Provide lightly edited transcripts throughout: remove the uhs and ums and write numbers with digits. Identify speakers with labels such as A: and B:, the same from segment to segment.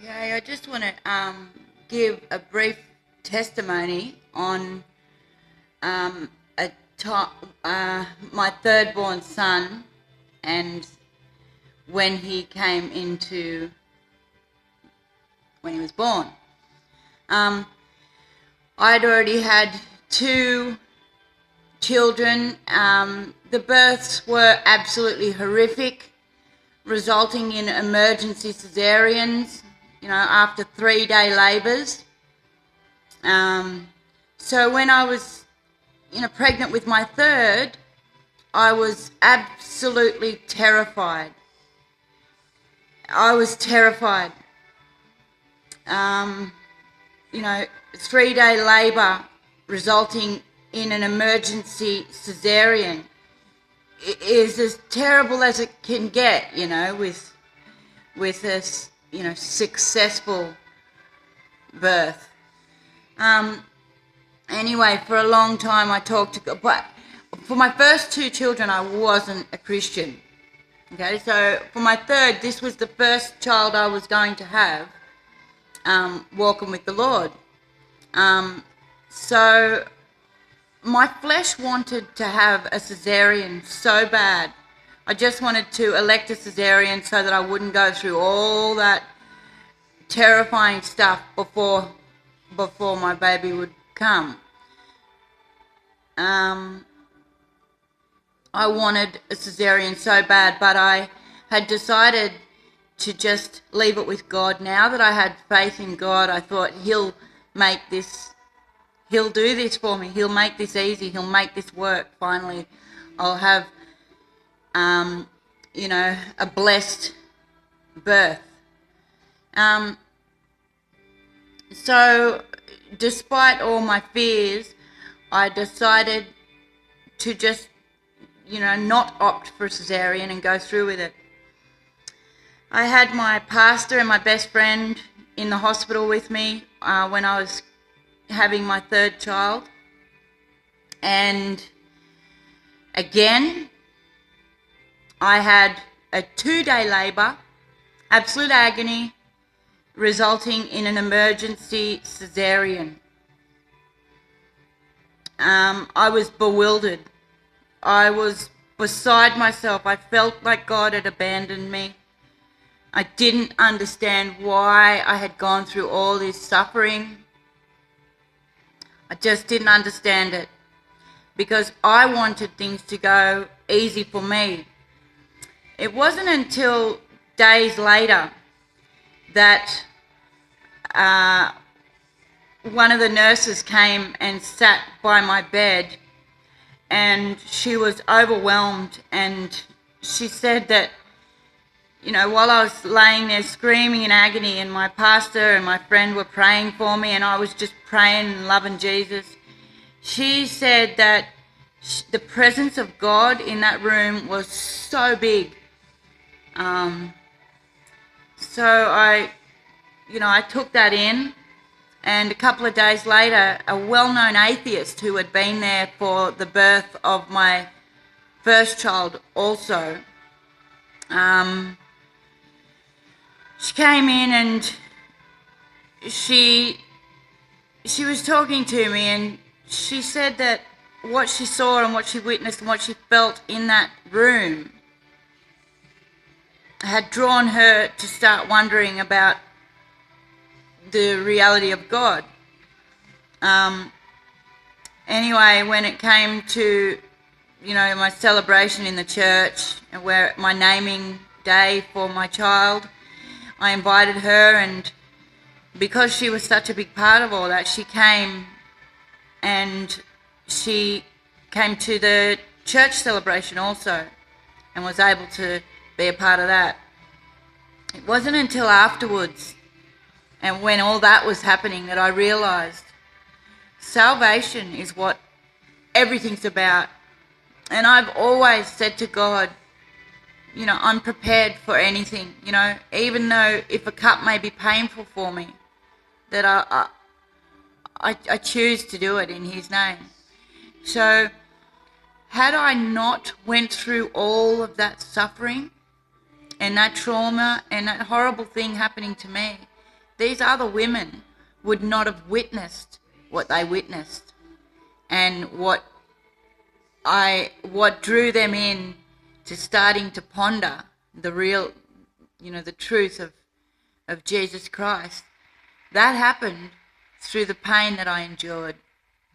A: Okay, I just want to give a brief testimony on um, a my third born son and when he came into, when he was born. I'd already had two children. The births were absolutely horrific, resulting in emergency cesareans, after 3-day labours. So when I was, pregnant with my third, I was absolutely terrified. I was terrified. 3-day labour resulting in an emergency cesarean is as terrible as it can get, with a, successful birth. Anyway, for a long time I talked to God, but for my first two children I wasn't a Christian. Okay, so for my third, this was the first child I was going to have, walking with the Lord. So my flesh wanted to have a cesarean so bad. I just wanted to elect a cesarean so that I wouldn't go through all that terrifying stuff before my baby would come. I wanted a cesarean so bad, but I had decided to just leave it with God. Now that I had faith in God, I thought He'll do this for me. He'll make this easy. He'll make this work. Finally, I'll have, a blessed birth. So despite all my fears, I decided to just, not opt for a cesarean and go through with it. I had my pastor and my best friend in the hospital with me when I was having my third child. And again, I had a 2-day labour, absolute agony, resulting in an emergency cesarean. I was bewildered. I was beside myself. I felt like God had abandoned me. I didn't understand why I had gone through all this suffering. I just didn't understand it because I wanted things to go easy for me. It wasn't until days later that one of the nurses came and sat by my bed, and she was overwhelmed, and she said that, while I was laying there screaming in agony and my pastor and my friend were praying for me and I was just praying and loving Jesus, she said that the presence of God in that room was so big. So I took that in, and a couple of days later, a well-known atheist who had been there for the birth of my first child also, she came in and she was talking to me, and she said that what she saw and what she witnessed and what she felt in that room had drawn her to start wondering about the reality of God. Anyway, when it came to, my celebration in the church, where my naming day for my child, I invited her, and because she was such a big part of all that, she came, and she came to the church celebration also and was able to be a part of that. It wasn't until afterwards, and when all that was happening, that I realised salvation is what everything's about. And I've always said to God, I'm prepared for anything, even though if a cup may be painful for me, that I choose to do it in His name. So had I not went through all of that suffering and that trauma and that horrible thing happening to me, these other women would not have witnessed what they witnessed, and what drew them in to starting to ponder the real, the truth of Jesus Christ. That happened through the pain that I endured,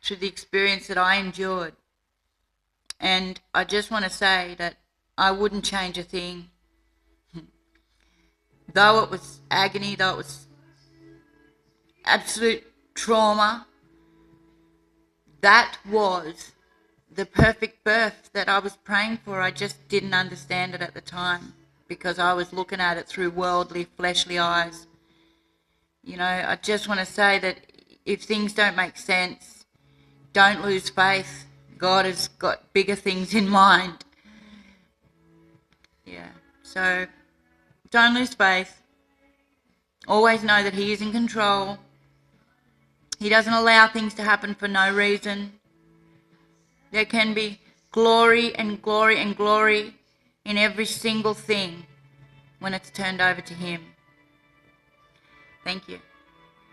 A: through the experience that I endured. And I just want to say that I wouldn't change a thing. Though it was agony, though it was absolute trauma, that was the perfect birth that I was praying for. I just didn't understand it at the time because I was looking at it through worldly, fleshly eyes. I just want to say that if things don't make sense, don't lose faith. God has got bigger things in mind. Yeah, so don't lose faith. Always know that He is in control. He doesn't allow things to happen for no reason. There can be glory and glory and glory in every single thing when it's turned over to Him. Thank you.